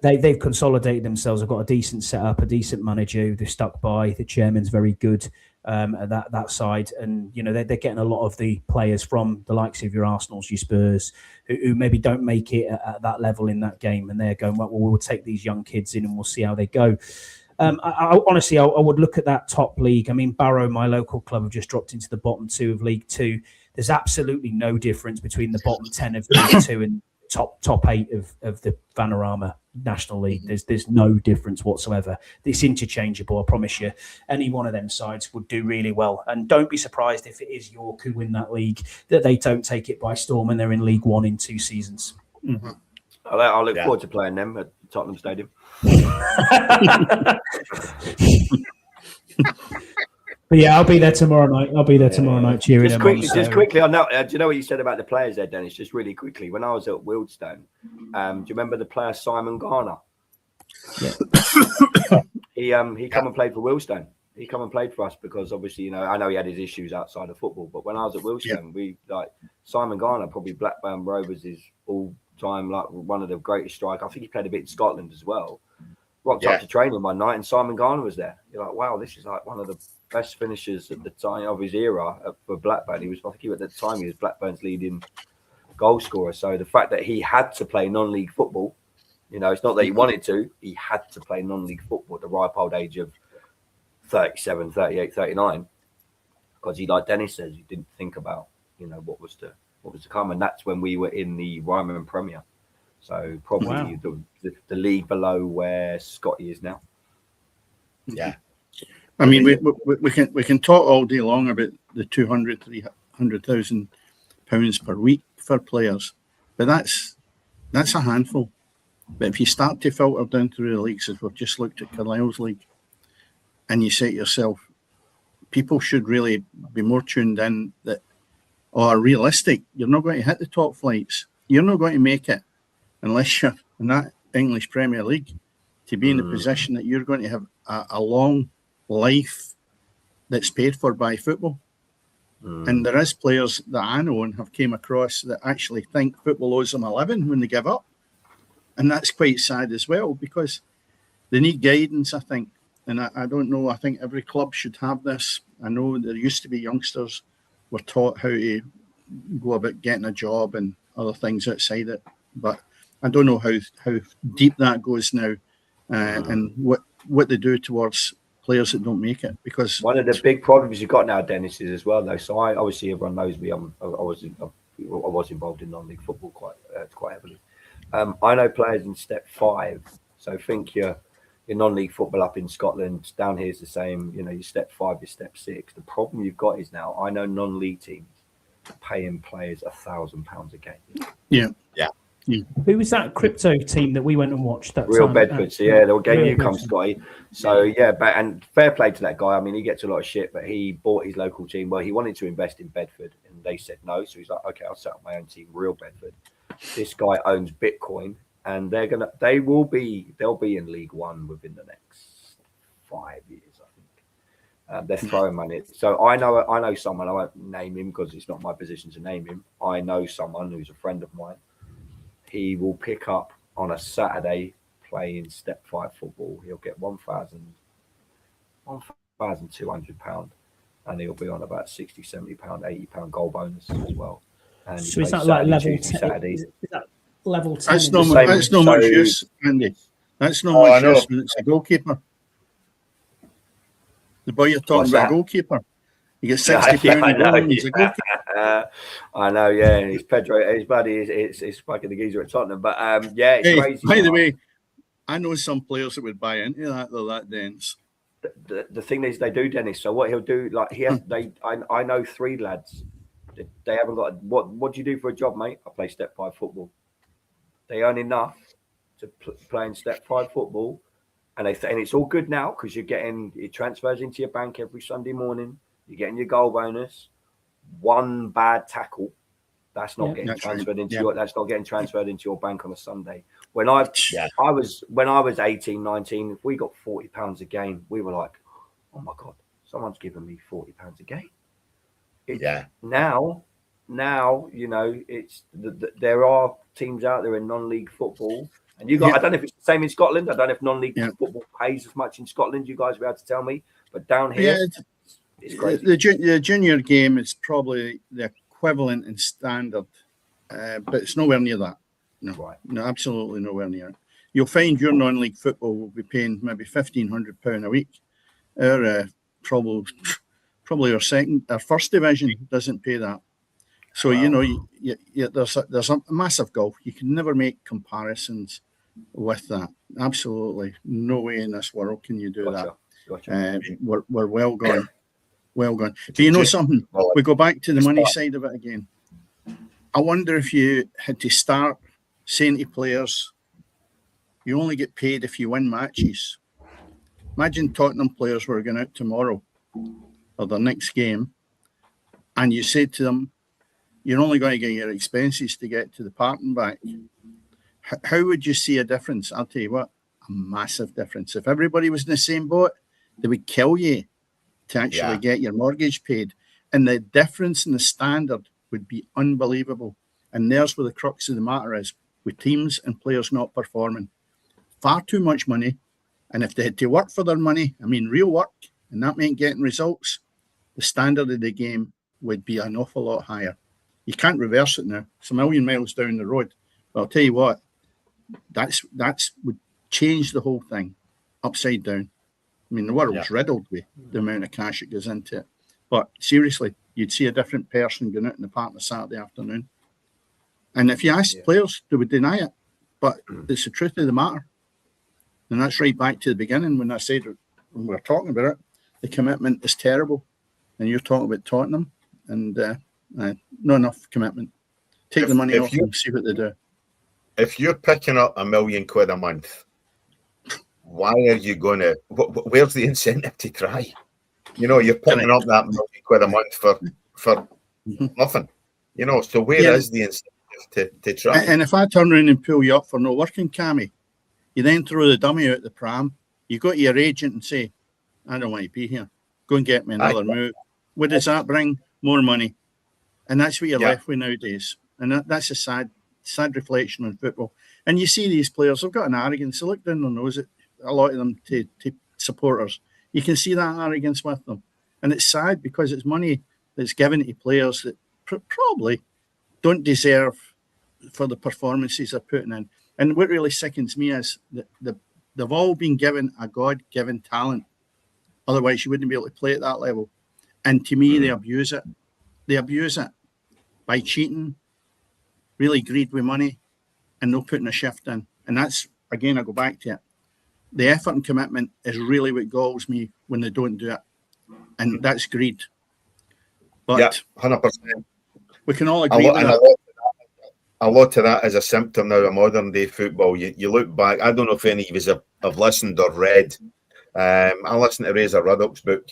They've consolidated themselves. They've got a decent setup, a decent manager who they're stuck by. The chairman's very good at that side. And, they're getting a lot of the players from the likes of your Arsenals, your Spurs, who maybe don't make it at that level in that game. And they're going, well, we'll take these young kids in and we'll see how they go. Honestly, I would look at that top league. I mean, Barrow, my local club, have just dropped into the bottom 2 of League 2. There's absolutely no difference between the bottom 10 of League 2 and top 8 of the Vanarama National League. There's no difference whatsoever. It's interchangeable, I promise you. Any one of them sides would do really well. And don't be surprised if it is York who win that league, that they don't take it by storm and they're in League 1 in 2 seasons. Mm-hmm. I look forward to playing them at Tottenham Stadium. But yeah, I'll be there tomorrow night. Cheering them on. Just quickly, I know. Do you know what you said about the players there, Dennis? Just really quickly, when I was at Wealdstone, do you remember the player Simon Garner? Yeah. He come and played for Wealdstone. He come and played for us because obviously, I know he had his issues outside of football. But when I was at Wealdstone, we like Simon Garner, probably Blackburn Rovers is all-time like one of the greatest strikers. I think he played a bit in Scotland as well. Rocked up to training one night and Simon Garner was there. You're like, wow, this is like one of the best finishers at the time of his era for Blackburn. I think at the time he was Blackburn's leading goal scorer. So the fact that he had to play non-league football, it's not that he wanted to, he had to play non-league football at the ripe old age of 37, 38, 39, because he, like Dennis says, he didn't think about, what was to come. And that's when we were in the Ryman Premier. So probably the league below where Scotty is now. Yeah. I mean, we can talk all day long about the 200, 300,000 pounds per week for players, but that's a handful. But if you start to filter down through the leagues, as we've just looked at Carlisle's league, and you say to yourself, people should really be more tuned in that are realistic. You're not going to hit the top flights. You're not going to make it unless you're in that English Premier League to be in a position that you're going to have a long life that's paid for by football. And there is players that I know and have came across that actually think football owes them a living when they give up. And that's quite sad as well, because they need guidance, I think. And I don't know, I think every club should have this. I know there used to be youngsters were taught how to go about getting a job and other things outside it. But I don't know how deep that goes now and what they do towards players that don't make it. Because one of the big problems you've got now, Dennis, is as well, though. So I obviously everyone knows me. I was involved in non-league football quite heavily. I know players in step 5. So think your non-league football up in Scotland, down here is the same. Your step 5, your step 6. The problem you've got is now I know non-league teams paying players £1,000 a game. Yeah. Who was that crypto team that we went and watched? That Real time? Bedford. So they were game you come, Scotty. So and fair play to that guy. I mean, he gets a lot of shit, but he bought his local team. Well, he wanted to invest in Bedford, and they said no. So he's like, okay, I'll set up my own team, Real Bedford. This guy owns Bitcoin, and they'll be in League 1 within the next 5 years, I think. They're throwing money. So I know someone. I won't name him because it's not my position to name him. I know someone who's a friend of mine. He will pick up on a Saturday playing step 5 football. He'll get £1,200, and he'll be on about £60, £70, £80 goal bonus as well. And so is that like level 10? Is that level 10? That's not much use, Andy. That's not much use when it's a goalkeeper. The boy you're talking about, a goalkeeper. You get £60 he's a goalkeeper. I know, yeah. He's Pedro. His buddy is fucking the geezer at Tottenham. But it's crazy. By the way, I know some players that would buy into that. They're that dense. The thing is, they do, Dennis. So what he'll do, like I know 3 lads. They haven't got what do you do for a job, mate? I play step 5 football. They earn enough to play in step 5 football, and it's all good now because it transfers into your bank every Sunday morning. You're getting your goal bonus. One bad tackle, that's not getting transferred into your bank on a Sunday. When I was 18, 19, if we got £40 a game, we were like, oh my God, someone's giving me £40 a game. Now, it's there are teams out there in non-league football, and I don't know if it's the same in Scotland. I don't know if non-league football pays as much in Scotland. You guys will be able to tell me, but down here, it's crazy. The junior game is probably the equivalent in standard, but it's nowhere near that. No, absolutely nowhere near it. you'll find your non-league football will be paying maybe £1,500 a week. Our probably our first division doesn't pay that. So there's a massive gulf. You can never make comparisons with that. Absolutely no way in this world can you do that. Gotcha. We're well gone. Well gone. Do you know something? We go back to the money side of it again. I wonder if you had to start saying to players, you only get paid if you win matches. Imagine Tottenham players were going out tomorrow or their next game, and you said to them, you're only going to get your expenses to get to the park and back. How would you see a difference? I'll tell you what, a massive difference. If everybody was in the same boat, they would kill you to actually get your mortgage paid. And the difference in the standard would be unbelievable. And there's where the crux of the matter is, with teams and players not performing. Far too much money. And if they had to work for their money, I mean real work, and that meant getting results, the standard of the game would be an awful lot higher. You can't reverse it now. It's a million miles down the road. But I'll tell you what, that's would change the whole thing upside down. I mean, the world's riddled with the amount of cash that goes into it. But seriously, you'd see a different person going out in the park on a Saturday afternoon. And if you ask players, they would deny it. But it's the truth of the matter. And that's right back to the beginning when I said, when we were talking about it, the commitment is terrible. And you're talking about Tottenham and not enough commitment. Take the money off and see what they do. If you're picking up £1 million a month, why are you going to? Where's the incentive to try? You're picking up that £1 million a month for nothing. So where is the incentive to try? And if I turn around and pull you up for no working, Cammy, you then throw the dummy out the pram. You go to your agent and say, I don't want to be here. Go and get me another move. What does that bring? More money. And that's what you're left with nowadays. And that's a sad reflection on football. And you see these players, they've got an arrogance. They look down their nose at a lot of them to supporters. You can see that arrogance with them. And it's sad because it's money that's given to players that probably don't deserve for the performances they're putting in. And what really sickens me is that they've all been given a God-given talent. Otherwise, you wouldn't be able to play at that level. And to me, they abuse it. They abuse it by cheating, really greed with money, and not putting a shift in. And that's, again, I go back to it. The effort and commitment is really what galls me when they don't do it. And that's greed. But 100%. We can all agree with that. A lot of that is a symptom now of modern day football. You look back, I don't know if any of you have listened or read. I listened to Razor Ruddock's book,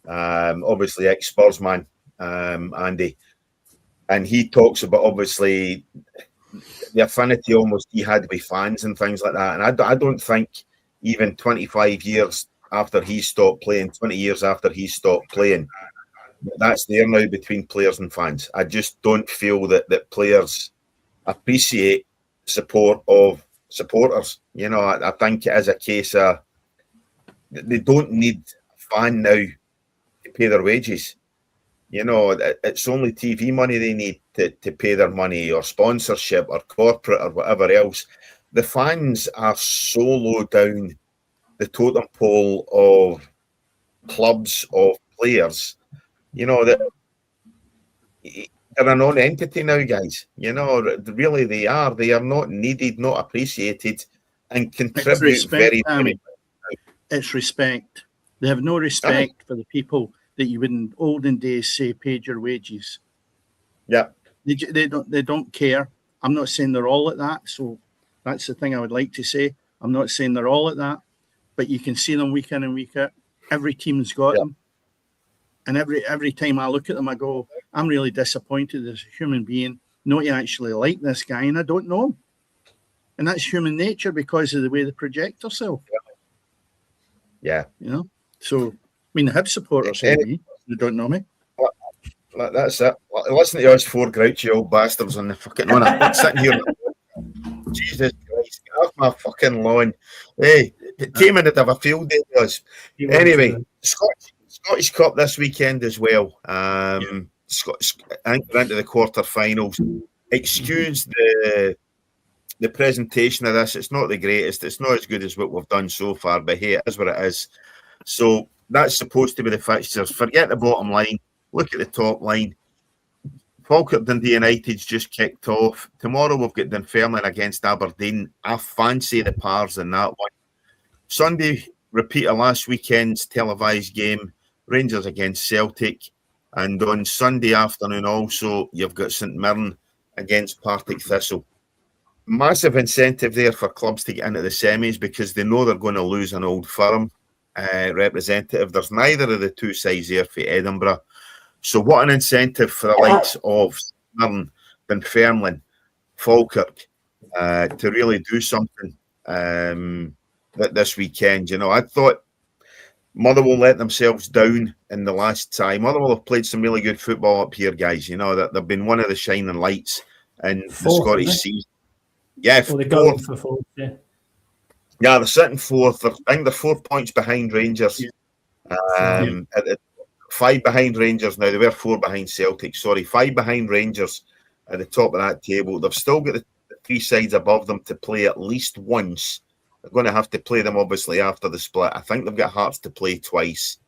obviously ex-Spurs man, Andy. And he talks about, obviously, the affinity almost he had with fans and things like that. And I don't think even 25 years after he stopped playing, 20 years after he stopped playing, that's there now between players and fans. I just don't feel that players appreciate support of supporters. I think it is a case of they don't need a fan now to pay their wages. It's only TV money they need to pay their money, or sponsorship or corporate or whatever else. The fans are so low down the totem pole of clubs, of players, that they're a non-entity now, guys. Really they are. They are not needed, not appreciated, and contribute very much. It's respect. They have no respect for the people that you would in olden days say paid your wages. Yeah. They don't care. I'm not saying they're all like that. So that's the thing I would like to say. I'm not saying they're all like that, but you can see them week in and week out. Every team's got them. And every time I look at them, I go, I'm really disappointed as a human being not to actually like this guy, and I don't know him. And that's human nature because of the way they project themselves. Yeah. So, I mean, the Hib supporters say me, they don't know me. That's it. Listen to us four grouchy old bastards on the fucking one. I'm sitting here. Jesus Christ, get off my fucking lawn. Hey, the team in it have a field day with us. Anyway, Scottish Cup this weekend as well. I think we're into the quarter-finals. Excuse the the presentation of this, it's not the greatest. It's not as good as what we've done so far, but hey, it is what it is. So that's supposed to be the fixtures. Forget the bottom line. Look at the top line. Falkirk Dundee United's just kicked off. Tomorrow we've got Dunfermline against Aberdeen. I fancy the Pars in that one. Sunday, repeat of last weekend's televised game, Rangers against Celtic. And on Sunday afternoon also, you've got St Mirren against Partick Thistle. Massive incentive there for clubs to get into the semis because they know they're going to lose an Old Firm representative. There's neither of the two sides there for Edinburgh. So what an incentive for the likes of St Mirren, Dunfermline, Falkirk to really do something this weekend. You know, I thought Motherwell let themselves down in the last time. Motherwell have played some really good football up here, guys. You know, that they've been one of the shining lights in the Scottish season. Yeah, well, they're going for fourth, yeah. Yeah, they're sitting fourth. I think they're 4 points behind Rangers. At the 5 behind Rangers now. They were 4 behind Celtic. Sorry, 5 behind Rangers at the top of that table. They've still got the 3 sides above them to play at least once. They're going to have to play them, obviously, after the split. I think they've got Hearts to play twice.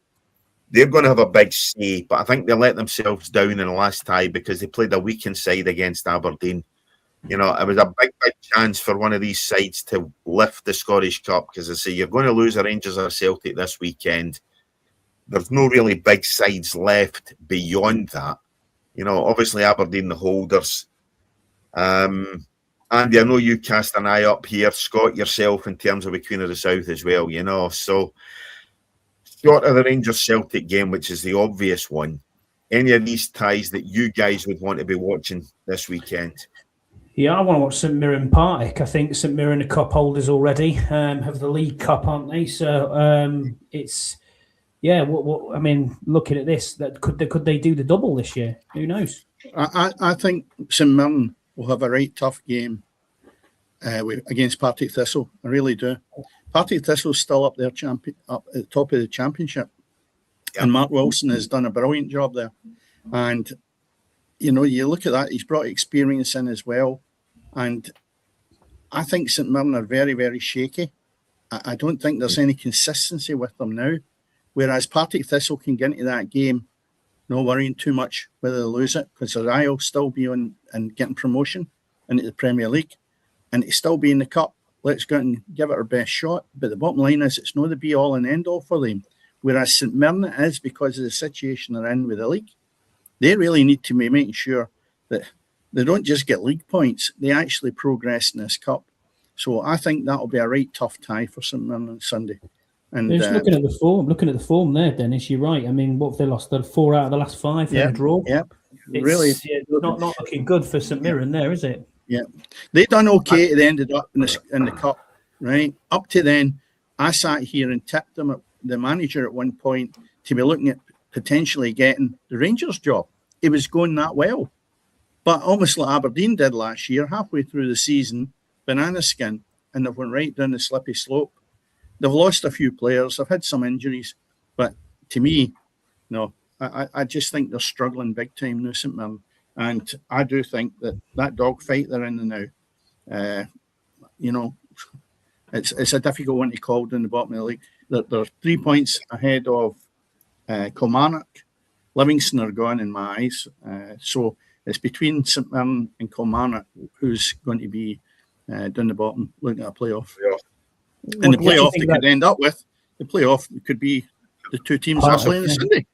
They're going to have a big say, but I think they let themselves down in the last tie because they played a weakened side against Aberdeen. You know, it was a big, big chance for one of these sides to lift the Scottish Cup because I say you're going to lose the Rangers or Celtic this weekend. There's no really big sides left beyond that. You know, obviously Aberdeen, the holders. Andy, I know you cast an eye up here, Scott, yourself, in terms of the Queen of the South as well, you know. So, short of the Rangers-Celtic game, which is the obvious one, any of these ties that you guys would want to be watching this weekend? Yeah, I want to watch St Mirren Partick. I think St Mirren are cup holders already, have the League Cup, aren't they? So it's, yeah, what I mean, looking at this, that could they do the double this year? Who knows? I think St Mirren will have a right tough game against Partick Thistle. I really do. Partick Thistle's still up there, up at the top of the championship. And Mark Wilson has done a brilliant job there. And, you know, you look at that, he's brought experience in as well. And I think St Mirren are very, very shaky. I don't think there's any consistency with them now. Whereas Partick Thistle can get into that game, no worrying too much whether they lose it, because their eye will still be on and getting promotion into the Premier League. And it'll still be in the Cup. Let's go out and give it our best shot. But the bottom line is it's not the be-all and end-all for them. Whereas St Mirren is because of the situation they're in with the league. They really need to be making sure that they don't just get league points, they actually progress in this Cup. So I think that'll be a right tough tie for St Mirren on Sunday. And just looking at the form there, Dennis, you're right. I mean, what have they lost? They're 4 out of the last 5 in a draw. Yep. It's really not looking good for St Mirren there, is it? Yeah. They done okay. They ended up in the Cup, right? Up to then, I sat here and tipped them at the manager at one point to be looking at potentially getting the Rangers job. It was going that well. But almost like Aberdeen did last year, halfway through the season, banana skin, and they've went right down the slippy slope. They've lost a few players. They've had some injuries. But to me, no, I just think they're struggling big time now, St Mirren. And I do think that dogfight they're in now, you know, it's a difficult one to call down the bottom of the league. They're 3 points ahead of Kilmarnock. Livingston are gone in my eyes. So it's between St Mirren and Kilmarnock who's going to be down the bottom looking at a playoff. And the playoff they could end up with, the playoff could be the two teams that are playing on Sunday.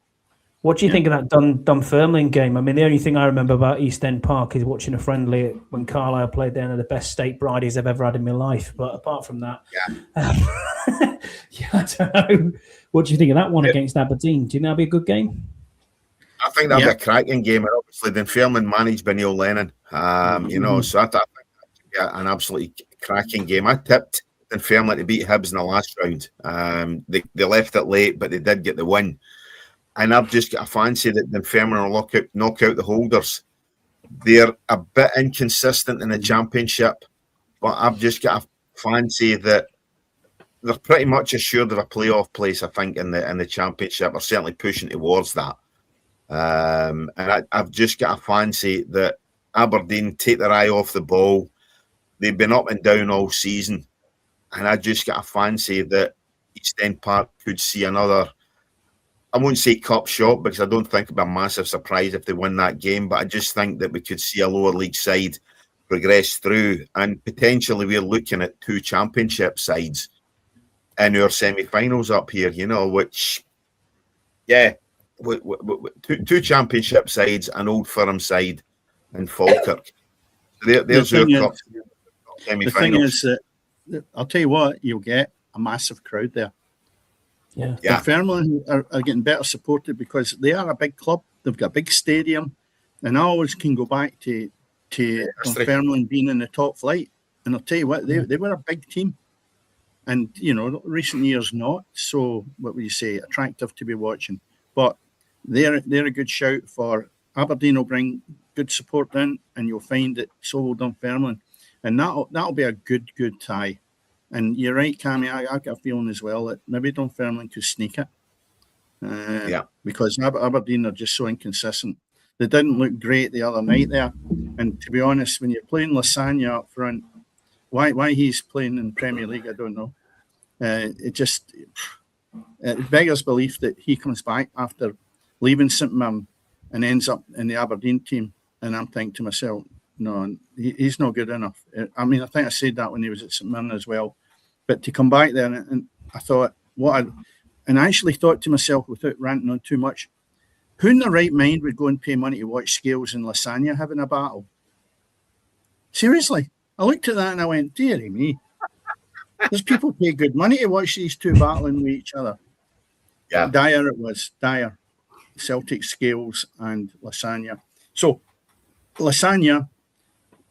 What do you think of that Dunfermline game? I mean, the only thing I remember about East End Park is watching a friendly when Carlisle played there, and the best state bridies I've ever had in my life. But apart from that, I don't know. What do you think of that one against Aberdeen? Do you think that'll be a good game? I think that'll be a cracking game. And obviously, Dunfermline managed by Neil Lennon. You know, so I think that'll be an absolutely cracking game. I tipped Dunfermline to beat Hibs in the last round. They left it late, but they did get the win. And I've just got a fancy that Dunfermline will knock out the holders. They're a bit inconsistent in the championship, but I've just got a fancy that they're pretty much assured of a playoff place, I think, in the championship, or certainly pushing towards that. And I've just got a fancy that Aberdeen take their eye off the ball. they've been up and down all season, and I just got a fancy that East End Park could see another. I won't say cup shot because I don't think it'd be a massive surprise if they win that game, but I just think that we could see a lower league side progress through, and potentially we're looking at 2 championship sides in our semi-finals up here, which, yeah, two championship sides, an Old Firm side, and Falkirk. There's our cup semi-finals. The thing is that I'll tell you what, you'll get a massive crowd there. Yeah. Dunfermline are getting better supported because they are a big club. They've got a big stadium, and I always can go back to Dunfermline being in the top flight. And I'll tell you what, they were a big team, and recent years not so. What would you say? Attractive to be watching, but they're a good shout for Aberdeen. Will bring good support in, and you'll find that so will Dunfermline, and that'll be a good tie. And you're right, Cammy. I got a feeling as well that maybe Dunfermline could sneak it. Because Aberdeen are just so inconsistent. They didn't look great the other night there. And to be honest, when you're playing Lasagna up front, why he's playing in Premier League, I don't know. It beggars belief that he comes back after leaving St Mirren and ends up in the Aberdeen team. And I'm thinking to myself, no, he's not good enough. I mean, I think I said that when he was at St Mirren as well. But to come back there, and I thought, and I actually thought to myself, without ranting on too much, who in the right mind would go and pay money to watch Scales and Lasagna having a battle? Seriously. I looked at that and I went, dearie me. There's people pay good money to watch these two battling with each other. Yeah. Dire it was. Dire. Celtic, Scales and Lasagna. So, Lasagna,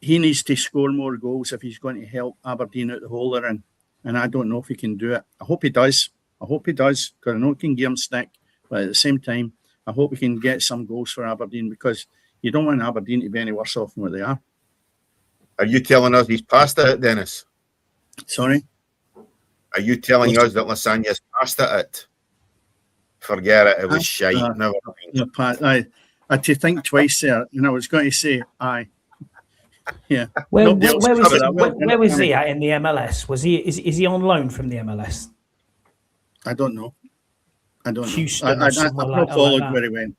he needs to score more goals if he's going to help Aberdeen out the hole they're in. And I don't know if he can do it. I hope he does. Because I know it can give him stick. But at the same time, I hope he can get some goals for Aberdeen, because you don't want Aberdeen to be any worse off than what they are. Are you telling us he's past it, Dennis? Sorry? Are you telling us that Lasagna's past it? Forget it. It was shite. Never mind. I had to think twice there. And I was going to say, aye. Yeah. Where was he at in the MLS? Is he on loan from the MLS? I don't know. Houston I've not followed where he went.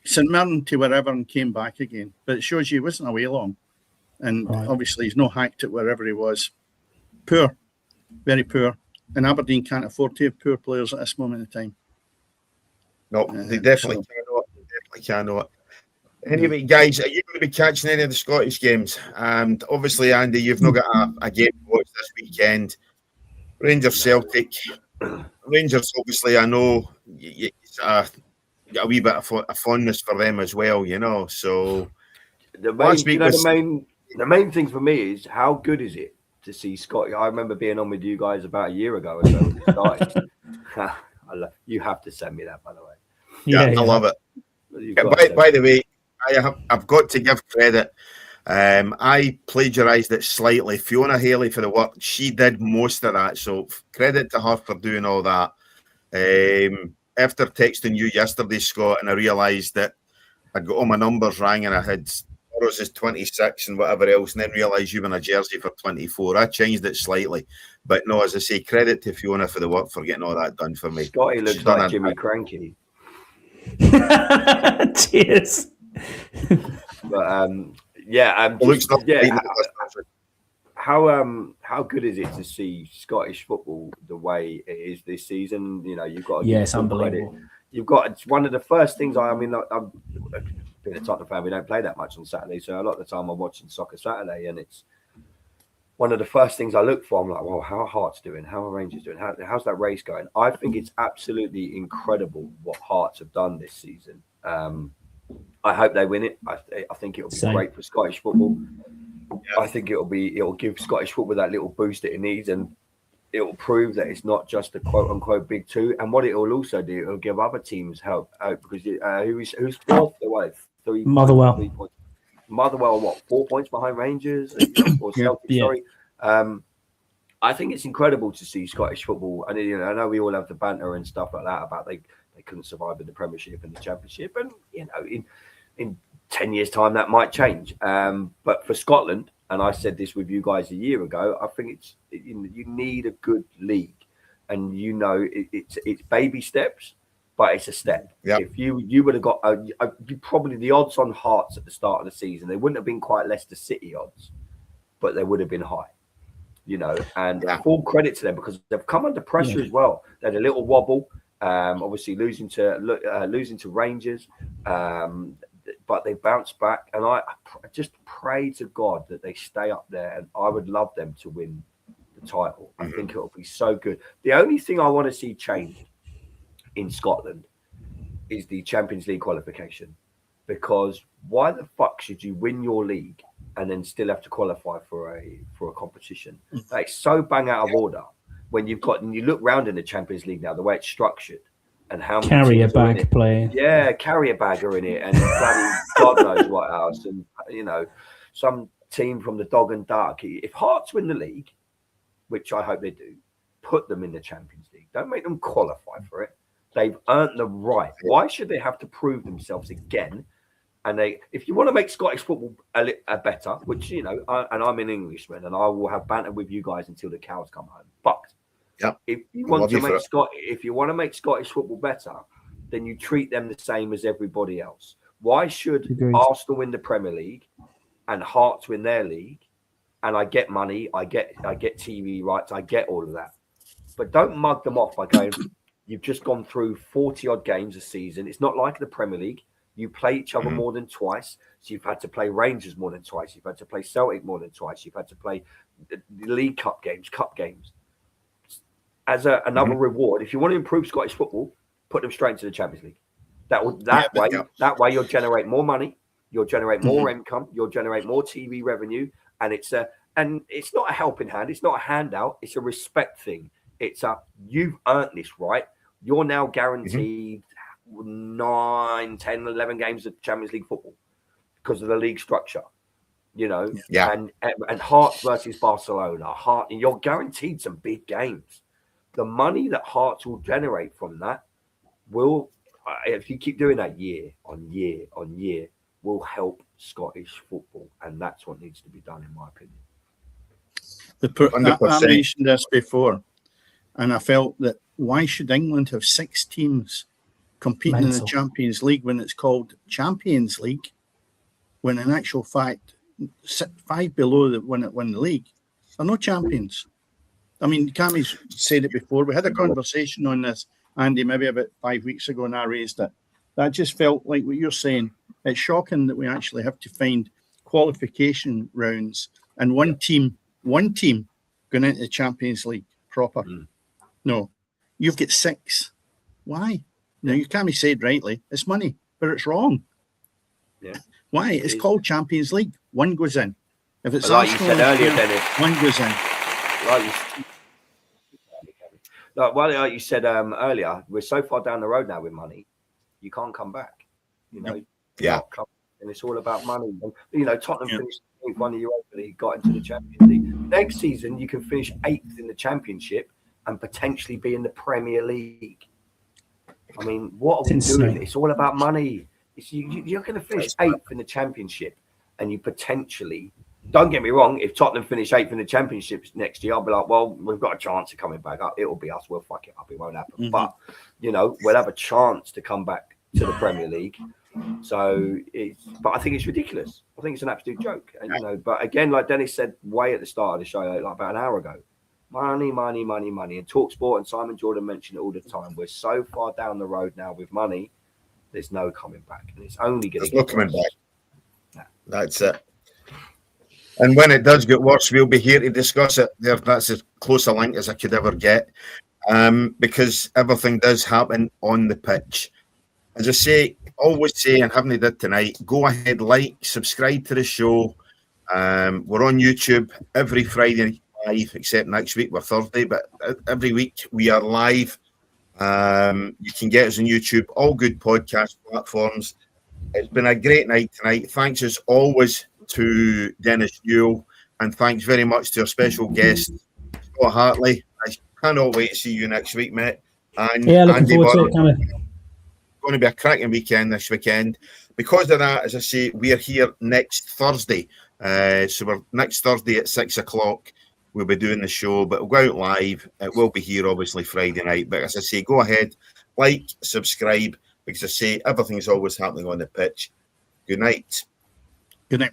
St Mirren to wherever and came back again. But it shows you he wasn't away long. And obviously he's no hacked it wherever he was. Poor. Very poor. And Aberdeen can't afford to have poor players at this moment in time. No, they definitely cannot. Anyway, guys, are you going to be catching any of the Scottish games? And obviously, Andy, you've not got a game to watch this weekend. Rangers Celtic. Rangers, obviously, I know it's a wee bit of a fondness for them as well, So the main thing for me is, how good is it to see Scotty? I remember being on with you guys about a year ago as well when it started. You have to send me that, by the way. Yeah. I love it. By the way, I've got to give credit. I plagiarised it slightly. Fiona Haley for the work. She did most of that. So credit to her for doing all that. After texting you yesterday, Scott, and I realised that I got all my numbers rang and I had Burrows is 26 and whatever else, and then realised you were in a jersey for 24. I changed it slightly. But no, as I say, credit to Fiona for the work for getting all that done for me. Scotty looks like Jimmy Cranky. Cheers. But how good is it to see Scottish football the way it is this season? You've got it's unbelievable. It's one of the first things. I'm being a Tottenham fan. We don't play that much on Saturday, so a lot of the time I'm watching Soccer Saturday, and it's one of the first things I look for. I'm like, well, how are Hearts doing? How are Rangers doing? How's that race going? I think it's absolutely incredible what Hearts have done this season. I hope they win it. I think it'll be great for Scottish football. I think it'll give Scottish football that little boost that it needs, and it'll prove that it's not just a quote unquote big two. And what it will also do, it'll give other teams help out, because who's fourth? Motherwell. 3 points. Motherwell, 4 points behind Rangers or Celtic? Yeah. Sorry. I think it's incredible to see Scottish football. And I know we all have the banter and stuff like that about they couldn't survive in the Premiership and the Championship, and in 10 years' time that might change. But for Scotland, and I said this with you guys a year ago, I think you need a good league, and it's baby steps, but it's a step. Yep. If you would have got probably the odds on Hearts at the start of the season, they wouldn't have been quite Leicester City odds, but they would have been high. And full credit to them because they've come under pressure as well. They had a little wobble, obviously losing to Rangers, but they bounced back. And I just pray to God that they stay up there, and I would love them to win the title. I think it'll be so good. The only thing I want to see change in Scotland is the Champions League qualification, because why the fuck should you win your league and then still have to qualify for a competition? That's so bang out of order. When you look round in the Champions League now, the way it's structured and how many carry a bag playing. Yeah, carry a bagger in it, and bloody God knows what else, and some team from the dog and duck. If Hearts win the league, which I hope they do, put them in the Champions League. Don't make them qualify for it. They've earned the right. Why should they have to prove themselves again? And if you want to make Scottish football better, which and I'm an Englishman, and I will have banter with you guys until the cows come home. But if you want to make Scottish football better, then you treat them the same as everybody else. Why should Arsenal win the Premier League and Hearts win their league? And I get money, I get TV rights, I get all of that. But don't mug them off by going, you've just gone through 40 odd games a season. It's not like the Premier League. You play each other more than twice. So you've had to play Rangers more than twice. You've had to play Celtic more than twice. You've had to play the League Cup games, Cup games. As another reward, if you want to improve Scottish football, put them straight into the Champions League. That way you'll generate more money, you'll generate more income, you'll generate more TV revenue, and it's not a helping hand, it's not a handout, it's a respect thing. It's you've earned this right. You're now guaranteed 9, 10, 11 games of Champions League football because of the league structure, and Hearts versus Barcelona, you're guaranteed some big games. The money that Hearts will generate from that will, if you keep doing that year on year on year, will help Scottish football, and that's what needs to be done, in my opinion. I mentioned this before, and I felt that why should England have 6 teams competing in the Champions League when it's called Champions League, when in actual fact 5 below that win the league are no champions? I mean, Cammy's said it before. We had a conversation on this, Andy, maybe about 5 weeks ago, and I raised it. That just felt like what you're saying. It's shocking that we actually have to find qualification rounds and one team going into the Champions League proper. No, you've got 6. Why? Now, you can't be said rightly, it's money, but it's wrong. Yeah. Why? It's called Champions League. One goes in. If it's like you said earlier, Dennis, one goes in. Like you said earlier, we're so far down the road now with money, you can't come back. And it's all about money. And, Tottenham finished 1 year over League, got into the Champions League. Next season, you can finish 8th in the Championship and potentially be in the Premier League. I mean, what are we doing? It's all about money. You're going to finish 8th in the Championship, and you potentially, don't get me wrong, if Tottenham finish 8th in the Championship next year, I'll be like, well, we've got a chance of coming back up. It'll be us. We'll fuck it up. It won't happen. But, we'll have a chance to come back to the Premier League. So, but I think it's ridiculous. I think it's an absolute joke. And, but again, like Dennis said way at the start of the show, like about an hour ago, money. And TalkSport and Simon Jordan mention it all the time. We're so far down the road now with money, there's no coming back. And it's only going to get coming back. Yeah. That's it. And when it does get worse, we'll be here to discuss it. That's as close a link as I could ever get, because everything does happen on the pitch. As I always say, and haven't did tonight, go ahead, like, subscribe to the show. We're on YouTube every Friday live, except next week we're Thursday, but every week we are live. You can get us on YouTube, all good podcast platforms. It's been a great night tonight. Thanks as always to Dennis Newell, and thanks very much to our special guest, Scott Hartley. I cannot wait to see you next week, mate. And looking Andy forward Burrows. to it, Cameron. going to be a cracking weekend this weekend. Because of that, as I say, we're here next Thursday. So we're next Thursday at 6 o'clock. We'll be doing the show, but we'll go out live. It will be here, obviously, Friday night. But as I say, go ahead, like, subscribe, because I say everything's always happening on the pitch. Good night. Good night.